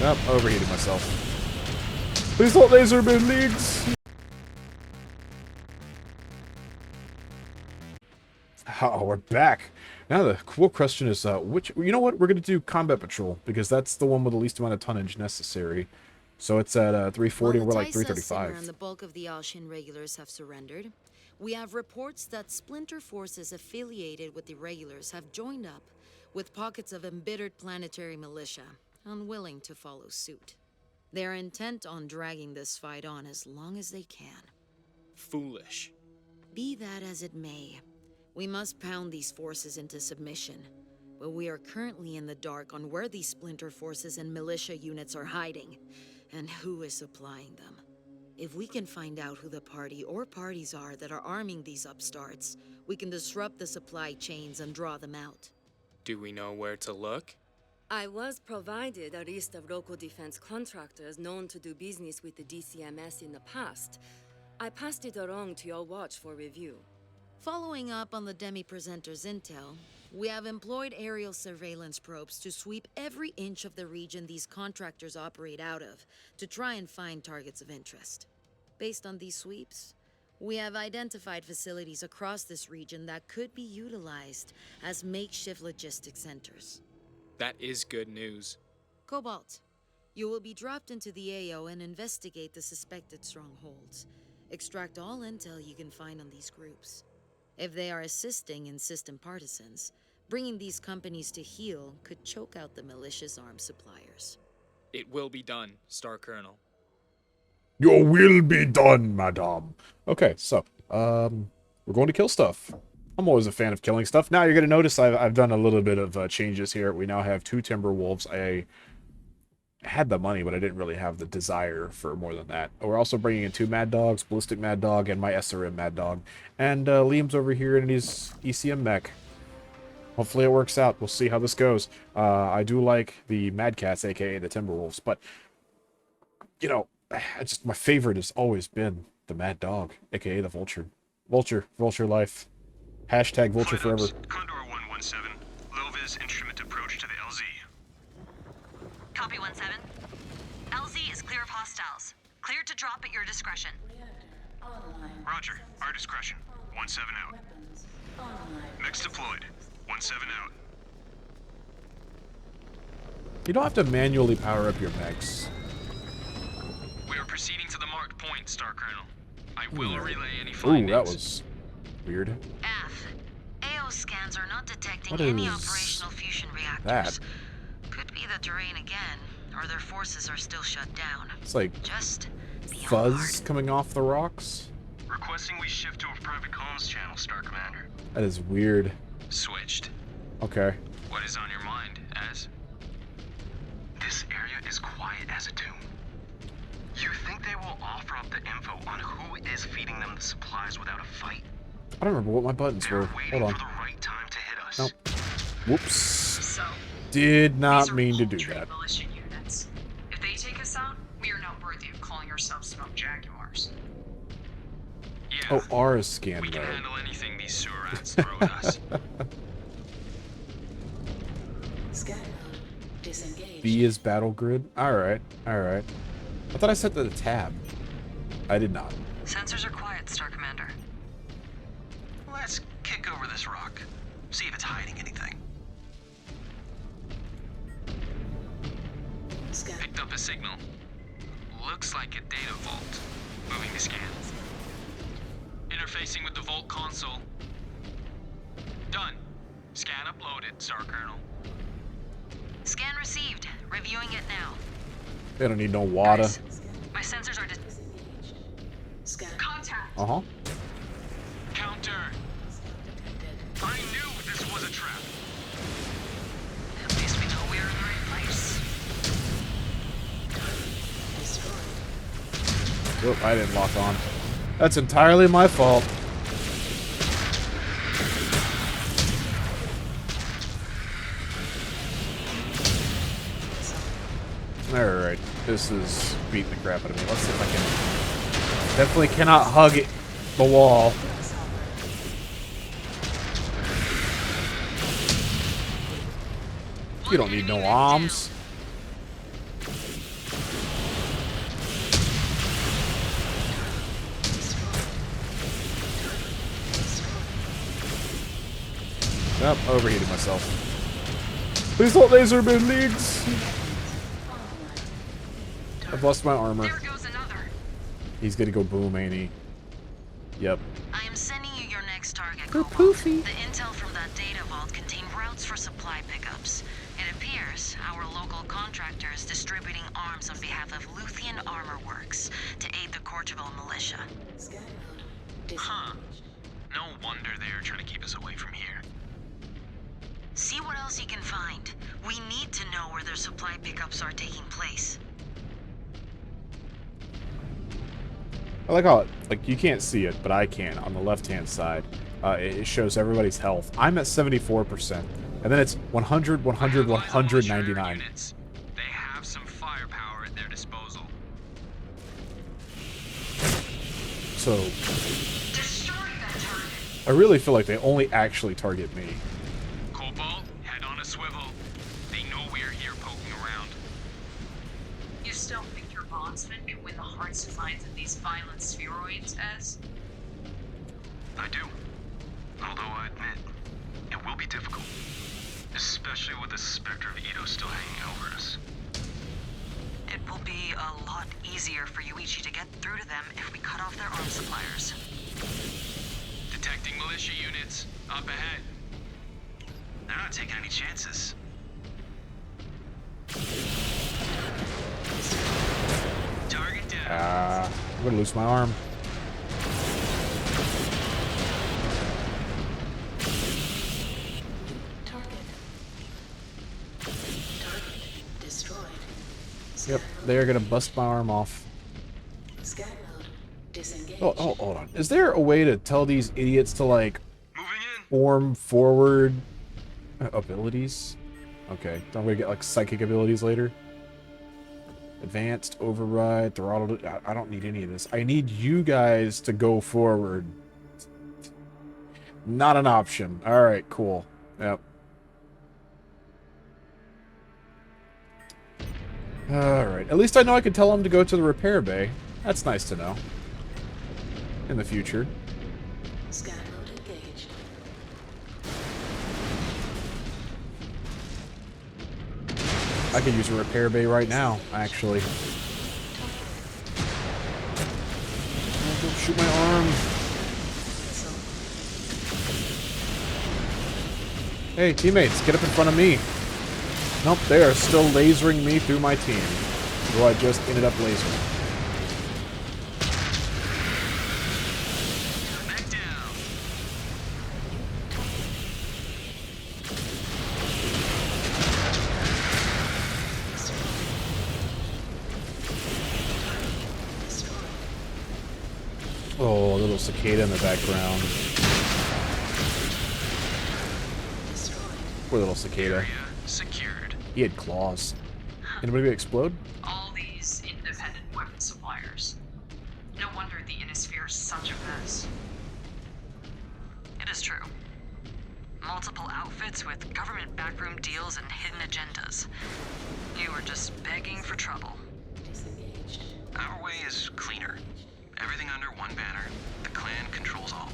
Nope, overheated myself. Please don't laser me, leagues! Oh, we're back. Now the cool question is, which... You know what? We're going to do Combat Patrol, because that's the one with the least amount of tonnage necessary. So it's at 340, and we're like 335. And the bulk of the Alshin regulars have surrendered. We have reports that splinter forces affiliated with the regulars have joined up with pockets of embittered planetary militia, unwilling to follow suit. They're intent on dragging this fight on as long as they can. Foolish. Be that as it may, we must pound these forces into submission. But we are currently in the dark on where these splinter forces and militia units are hiding, and who is supplying them. If we can find out who the party or parties are that are arming these upstarts, we can disrupt the supply chains and draw them out. Do we know where to look? I was provided a list of local defense contractors known to do business with the DCMS in the past. I passed it along to your watch for review. Following up on the Demi-Presenter's intel, we have employed aerial surveillance probes to sweep every inch of the region these contractors operate out of to try and find targets of interest. Based on these sweeps, we have identified facilities across this region that could be utilized as makeshift logistics centers. That is good news. Cobalt, you will be dropped into the AO and investigate the suspected strongholds. Extract all intel you can find on these groups. If they are assisting in system partisans, bringing these companies to heel could choke out the malicious arms suppliers. It will be done, Star Colonel. Your will be done, madame. Okay, so, we're going to kill stuff. I'm always a fan of killing stuff. Now you're going to notice I've done a little bit of changes here. We now have 2 Timberwolves. I had the money, but I didn't really have the desire for more than that. We're also bringing in 2 Mad Dogs, Ballistic Mad Dog, and my SRM Mad Dog. And Liam's over here in his ECM mech. Hopefully it works out. We'll see how this goes. I do like the Mad Cats, aka the Timberwolves, but, you know, my favorite has always been the Mad Dog, aka the Vulture. Vulture life. Hashtag Vulture forever. Condor 117, low-vis instrument approach to the LZ. Copy 17. LZ is clear of hostiles. Cleared to drop at your discretion. Roger, our discretion. 17 out. Mechs deployed. 17 out. You don't have to manually power up your mechs. We are proceeding to the marked point, Star Colonel. I will relay any Ooh, findings. that was weird. F. AO scans are not detecting What any is operational fusion reactors. that? Could be the terrain again, or their forces are still shut down. It's like Just be on fuzz guard. coming off the rocks. Requesting we shift to a private comms channel, Star Commander. That is weird. Switched. Okay. What is on your mind, Az? This area is quiet as a tomb. You think they will offer up the info on who is feeding them the supplies without a fight? I don't remember what my buttons They're were. waiting Hold for on. the right time to hit us. Nope. Whoops. So, Did not these are mean to do paltry that. militia units. If they take us out, we are not worthy of calling ourselves Smoke Jaguars. Yeah, Oh, R is we scanned can though. handle anything these sewer rats throw at us. Scan mode disengaged. B is battle grid. Alright, alright. I thought I set the tab. I did not. Sensors are quiet, Star Commander. Let's kick over this rock. See if it's hiding anything. Scan. Picked up a signal. Looks like a data vault. Moving to scan. Interfacing with the vault console. Done. Scan uploaded, Star Colonel. Scan received. Reviewing it now. They don't need no water. Guys, my sensors are Disengaged. Scan. Contact! Uh-huh. Counter. Detected. I knew this was a trap. At least we know we're in the right place. Destroyed. Whoop, I didn't lock on. That's entirely my fault. Alright, this is beating the crap out of me. Let's see if I can... Definitely cannot hug the wall. You don't need no arms. Nope, overheated myself. Please don't laser me, leagues! I've lost my armor. There goes another. He's gonna go boom, ain't he? Yep. I am sending you your next target, Go Cobalt. poofy. The intel from that data vault contained routes for supply pickups. It appears our local contractor is distributing arms on behalf of Luthien Armor Works to aid the Courchevel militia. Scan mode. Huh. Disengaged. No wonder they are trying to keep us away from here. See what else you can find. We need to know where their supply pickups are taking place. I like how, like, you can't see it, but I can on the left-hand side. It shows everybody's health. I'm at 74%. And then it's 100, 100, 199. Units. They have some firepower at their disposal. So, Destroy that target. I really feel like they only actually target me. Cobalt, head on a swivel. They know we're here poking around. You still think your bondsman can win the hearts and minds of these violent spheroids, Ez? I do. Although I admit, it will be difficult. Especially with the specter of Ito still hanging over us. It will be a lot easier for Yuichi to get through to them if we cut off their arms suppliers. Detecting militia units. Up ahead. They're not taking any chances. Target down. I'm gonna lose my arm. Target. Target destroyed. Yep, they're gonna bust my arm off. Scan mode. Disengaged. Oh, hold on. Is there a way to tell these idiots to, like, Moving in. form forward abilities? Okay, I'm gonna get, like, psychic abilities later. Advanced, override, throttle. I don't need any of this. I need you guys to go forward. Not an option. Alright, cool. Yep. Alright, at least I know I can tell them to go to the repair bay. That's nice to know. In the future. Scan mode engaged. I could use a repair bay right now, actually. Oh, don't shoot my arm. Hey, teammates, get up in front of me. Nope, they are still lasering me through my team. Who I just ended up lasering. Back down. Oh, a little cicada in the background. Poor little cicada. Area secured. He had claws. Anybody gonna explode? All these independent weapon suppliers. No wonder the Innisphere is such a mess. It is true. Multiple outfits with government backroom deals and hidden agendas. You were just begging for trouble. Disengaged. Our way is cleaner. Everything under one banner. The clan controls all.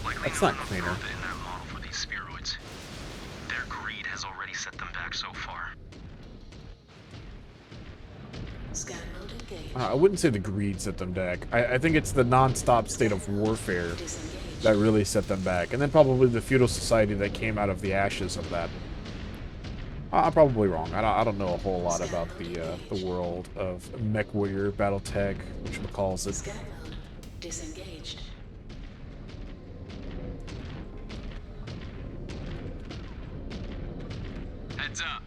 Likely That's not not enough cleaner. profit in that model for these spheroids. Their greed has already set them back so far. Scan mode engaged. I wouldn't say the greed set them back. I think it's the non-stop state of warfare Disengaged. that really set them back. And then probably the feudal society that came out of the ashes of that. I'm probably wrong. I don't know a whole lot about the world of MechWarrior, Battletech, whatchamacalls it. Scan mode. Disengaged. Heads up.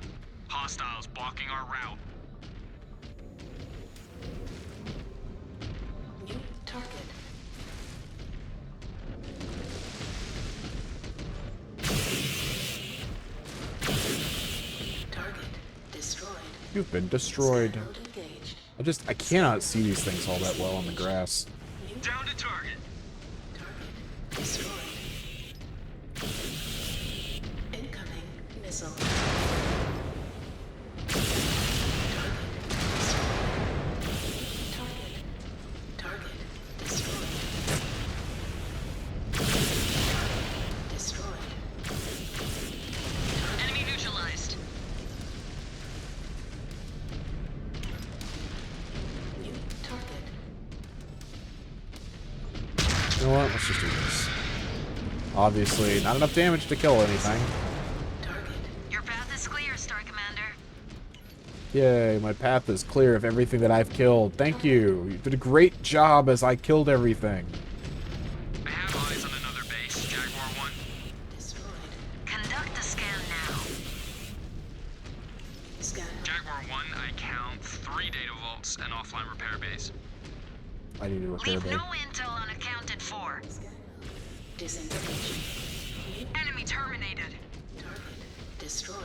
Hostiles blocking our route. New target. Target destroyed. You've been destroyed. Scan mode engaged. I cannot see these things all that well on the grass. New Down to target. target destroyed. Incoming missile. Target destroyed. Destroyed. know what? Let's just do this. Obviously, not enough damage to kill anything. Target. Your path is clear, Star Commander. Yay, my path is clear of everything that I've killed. Thank you. You did a great job as I killed everything. I have eyes on another base, Jaguar 1. Destroyed. Conduct a scan now. Scan. Jaguar 1, I count 3 data vaults and offline repair bays. I need to repair Leave bay. no intel unaccounted for. Scan. Disengage. Enemy terminated. Target. Destroyed.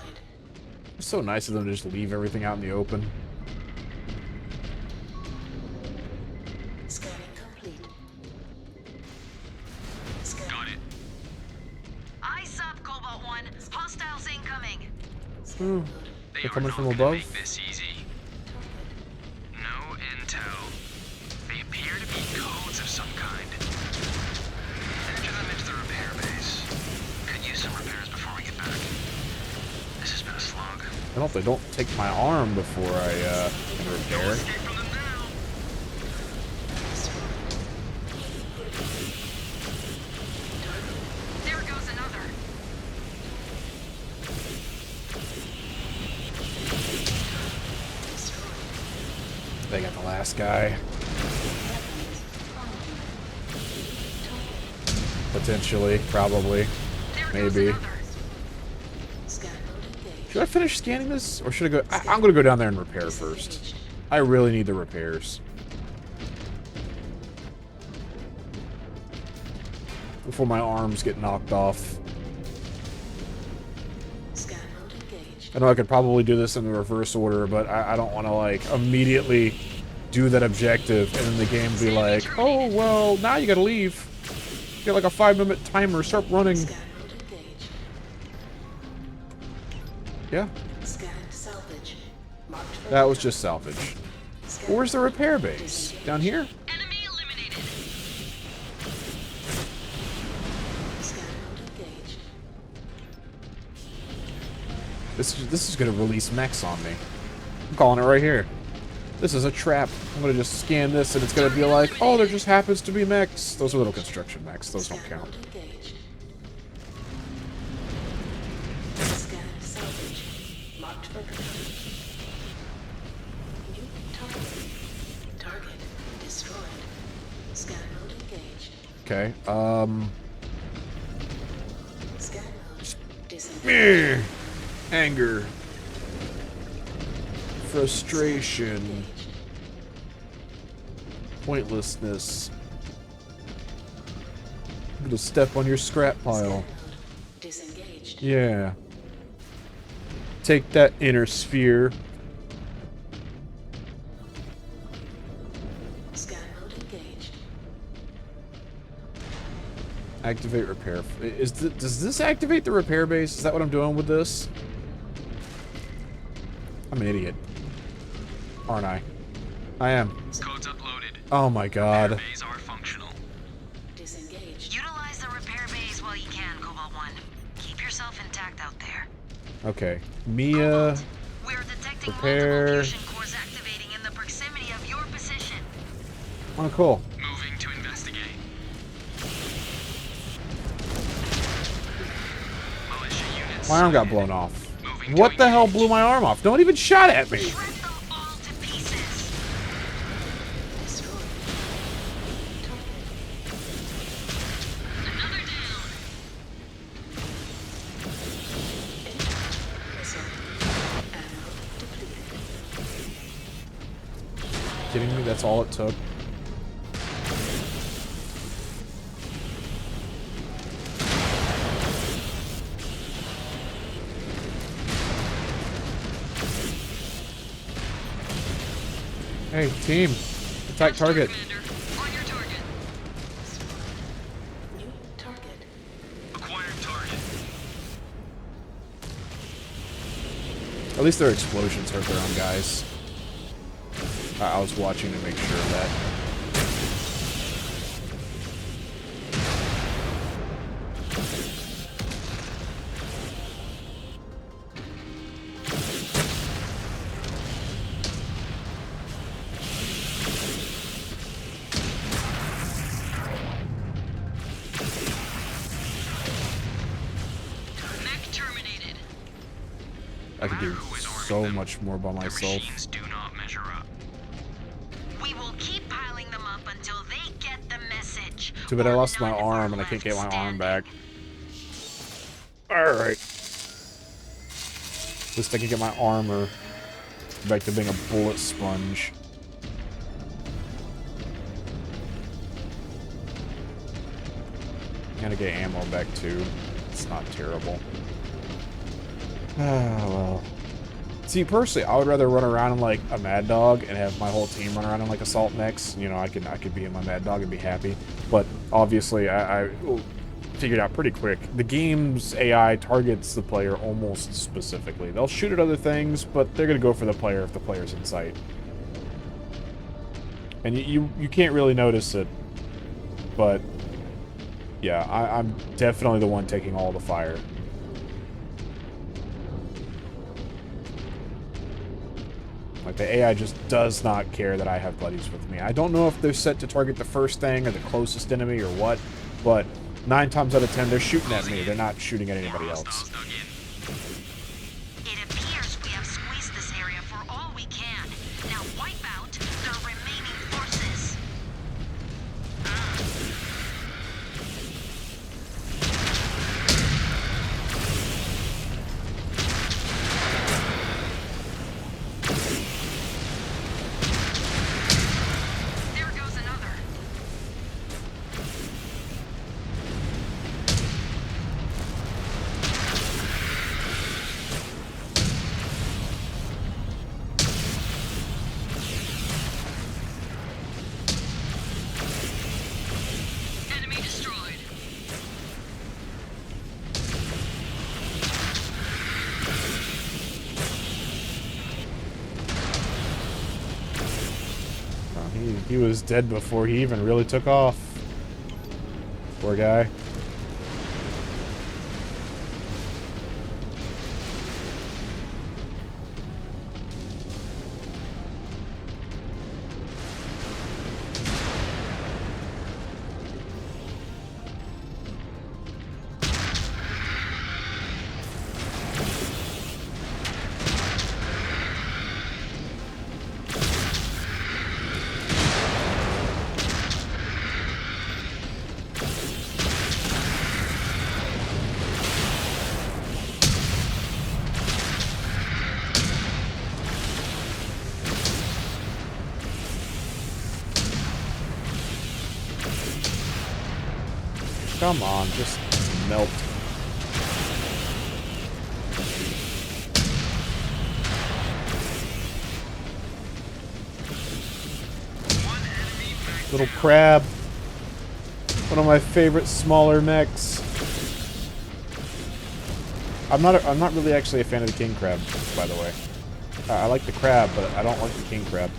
It's so nice of them to just leave everything out in the open. Scanning complete. Scan. Got it. Eyes up, Cobalt 1. Hostiles incoming. Ooh, They they're are coming not from gonna above. make this easy. No intel. They appear to be codes of some kind. Enter them into the repair base. Could use some repairs before we get back. This has been a slog. I hope they don't take my arm before I can repair. Escape from them now. There goes another. They got the last guy. Potentially, probably, There goes maybe. another. Scan mode engaged. Should I finish scanning this, or should I go? I'm gonna go down there and repair first. I really need the repairs before my arms get knocked off. Scan mode engaged. I know I could probably do this in the reverse order, but I don't want to, like, immediately do that objective and then the game be like, oh, well, now you gotta leave. You got like a 5-minute timer, start running. Scan mode engaged. Yeah, Scan salvage. Marked for that was just salvage. Scan. Where's the repair base? Down here? Enemy eliminated. Scan mode engaged. This is gonna release mechs on me. I'm calling it right here. This is a trap. I'm gonna just scan this and it's gonna be like, oh, there just happens to be mechs. Those are little construction mechs. Those don't Scan count. mode engaged. Scan salvage. Marked for production. New target. Target destroyed. Scan mode engaged. Okay. Scan mode disengaged. Anger. Frustration. Pointlessness. I'm gonna step on your scrap Scan pile. mode disengaged. Yeah. Take that, inner sphere. Scan mode engaged. Activate repair. Does this activate the repair base? Is that what I'm doing with this? I'm an idiot. Aren't I? I am. Codes uploaded. Oh my god. Repair bays are functional. Disengaged. Utilize the repair bays while you can, Cobalt 1. Keep yourself intact out there. Okay. Mia. We're detecting Repair. multiple fusion cores activating in the proximity of your position. Oh, cool. Moving to investigate. Militia units. My arm got blown off. Moving to What the hell engage. blew my arm off? No one even shot at me. Shred them all to pieces. Destroyed. Another down. Missile. Ammo depleted. Kidding me? That's all it took. Hey, team. Attack target. Commander, on your target. New target. Acquired target. At least their explosions hurt their own guys. I was watching to make sure of that. I could do who is ordering so them, much more by the myself. machines do not measure up. We will keep piling them up until they get the message. Too bad I or lost my none are arm and I can't left get my arm back. standing. Alright. At least I can get my armor back to being a bullet sponge. Gotta get ammo back too. It's not terrible. Ah, well. See, personally, I would rather run around in like a Mad Dog and have my whole team run around in like assault mechs. You know, I could be in my Mad Dog and be happy. But obviously, I figured out pretty quick. The game's AI targets the player almost specifically. They'll shoot at other things, but they're gonna go for the player if the player's in sight. And you can't really notice it, but yeah, I'm definitely the one taking all the fire. Like, the AI just does not care that I have buddies with me. I don't know if they're set to target the first thing or the closest enemy or what, but 9 times out of 10, they're shooting at me. They're not shooting at anybody else. It appears we have squeezed this area for all we can. Now wipe out the remaining forces. There goes another. Enemy destroyed. He was dead before he even really took off. Poor guy. Come on, just melt. Little crab. One of my favorite smaller mechs. I'm not really actually a fan of the king crab, by the way. I like the crab, but I don't like the king crab.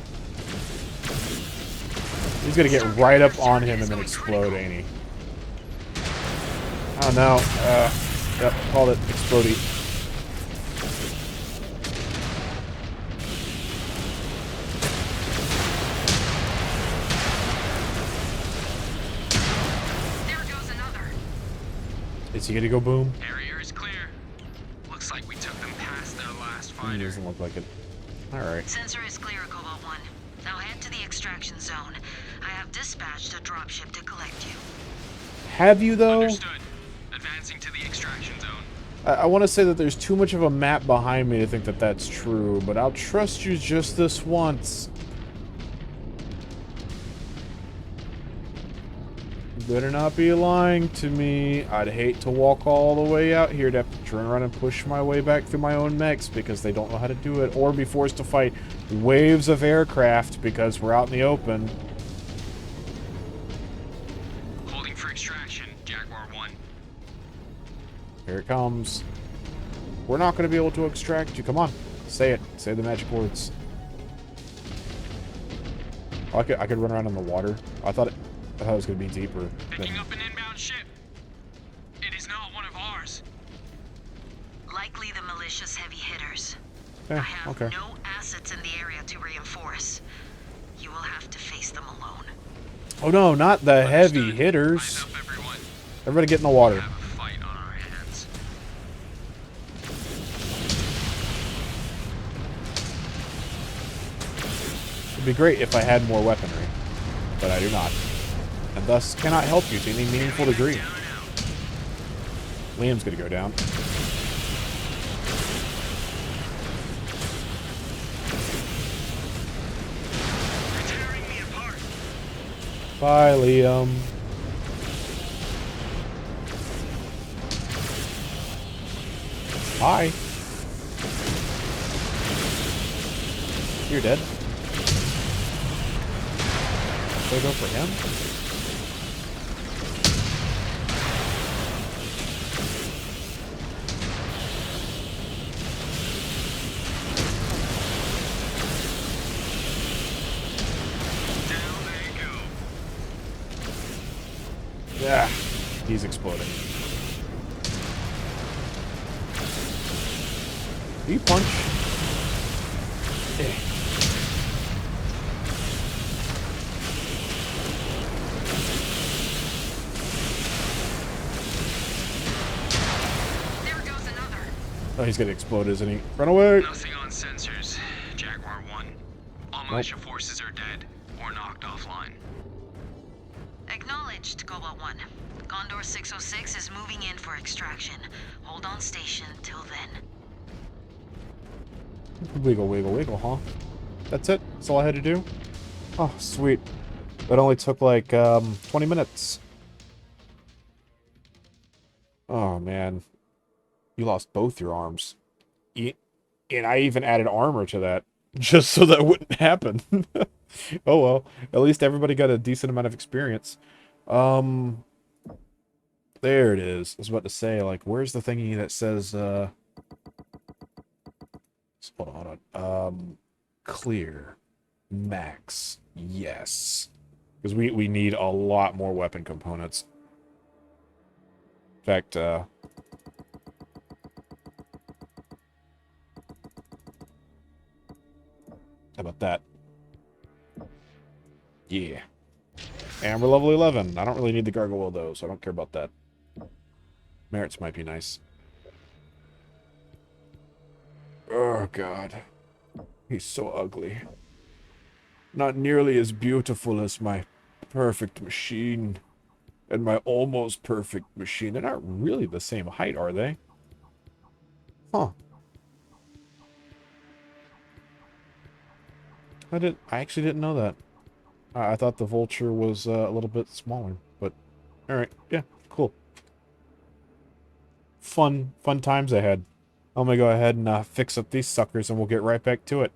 He's gonna get right up on him and then explode, ain't he? Oh no. Yep, called it. Explodey. There goes another. Is he gonna go boom? Area is clear. Looks like we took them past their last He fighter. doesn't look like it. Alright. Sensor is clear, Cobalt 1. Now head to the extraction zone. I have dispatched a dropship to collect you. Have you, though? Understood. Advancing to the extraction zone. I want to say that there's too much of a map behind me to think that that's true, but I'll trust you just this once. You better not be lying to me. I'd hate to walk all the way out here to have to turn around and push my way back through my own mechs because they don't know how to do it, or be forced to fight waves of aircraft because we're out in the open. Holding for extraction, Jaguar 1. Here it comes. We're not going to be able to extract you. Come on. Say it. Say the magic words. Oh, I could run around in the water. I thought it was going to be deeper. Picking up an inbound ship. It is not one of ours. Likely the malicious heavy hitters. Eh, I have okay. no assets in the area to reinforce. You will have to face them alone. Oh no, not the heavy Understood. hitters. Eyes up, everyone. Everybody get in the water. We have a fight on our hands. It'd be great if I had more weaponry, but I do not. And thus cannot help you to any meaningful degree. Liam's gonna go down. Tearing me apart. Bye, Liam. Bye. You're dead. Should I go for him? Down they go. Yeah, he's exploding. Do you punch? Eh. There goes another. Oh, he's gonna explode, isn't he? Run away! Nothing on sensors. Jaguar 1. All militia forces are dead or knocked offline. Acknowledged, Cobalt 1. Condor 606 is moving in for extraction. Hold on station till then. Wiggle, wiggle, wiggle, huh? That's it? That's all I had to do? Oh, sweet. That only took like, 20 minutes. Oh, man. You lost both your arms. And I even added armor to that. Just so that wouldn't happen. Oh, well. At least everybody got a decent amount of experience. There it is. I was about to say, like, where's the thingy that says, hold on. Clear. Max. Yes. Because we need a lot more weapon components. In fact, how about that? Yeah. And we're level 11. I don't really need the gargoyle, though, so I don't care about that. Merits might be nice. Oh, God. He's so ugly. Not nearly as beautiful as my perfect machine. And my almost perfect machine. They're not really the same height, are they? Huh. I actually didn't know that. I thought the vulture was a little bit smaller, but alright, yeah, cool. Fun times ahead. I'm gonna go ahead and fix up these suckers and we'll get right back to it.